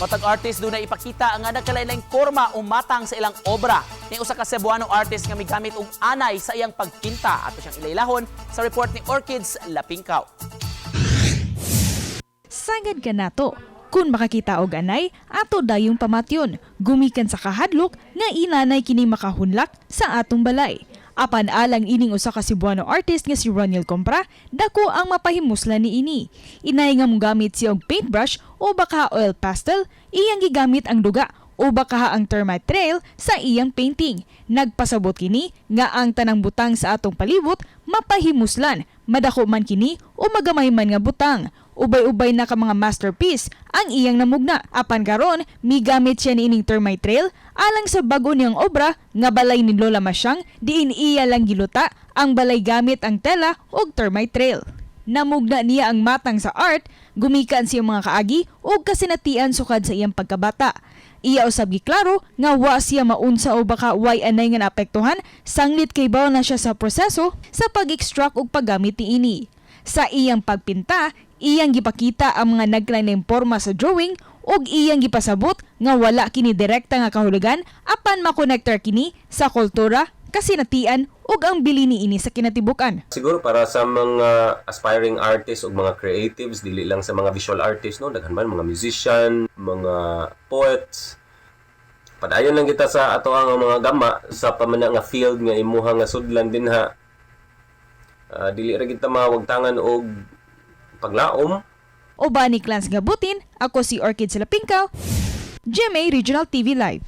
Matag artist doon na ipakita ang nagkalain-laing forma o matang sa ilang obra. Ni usa ka Cebuano artist nga migamit og anay sa iyang pagpinta ato siyang ilailahon sa report ni Orchids Lapingkaw. Sagad ka nato. Kung makakita og anay, ato dayong pamatyon. Gumikan sa kahadlok nga inanay kini makahunlak sa atong balay. Apan alang ining usa ka Cebuano artist nga si Roniel Compra, dako ang mapahimusla ni ini. Inay nga mogamit siya og paintbrush o baka oil pastel, iyang gigamit ang duga o baka ang termite trail sa iyang painting. Nagpasabot kini nga ang tanang butang sa atong palibot mapahimuslan, madako man kini o magamay man nga butang. Ubay-ubay na ka mga masterpiece ang iyang namugna. Apan karon migamit siya niining termite trail alang sa bago niyang obra nga balay ni Lola Masyang, diin iya lang giluta ang balay gamit ang tela og termite trail. Namugna niya ang matang sa art, gumikan siya mga kaagi ug kasinatian sukad sa iyang pagkabata. Iya usab giklaro nga wa siya maunsa o baka way anay nga naapektuhan, sanglit kay baw na siya sa proseso sa pag-extract ug paggamit ni ini. Sa iyang pagpinta, iyang gipakita ang mga naglain porma sa drawing ug iyang gipasabot nga wala kini direkta nga kahulugan apan makonektor kini sa kultura, kasinatian ug ang bili ni ini sa kinatibukan. Siguro para sa mga aspiring artists o mga creatives, dili lang sa mga visual artists, no? Daghan man mga musician, mga poets. Padayon lang kita sa ato ang mga gama sa pamana nga field nga imuha nga sudlan din ha. Dili ra kita mawagtangan og paglaom. O ba ni Clans Gabutin, ako si Orchids Lapingkaw, GMA Regional TV Live.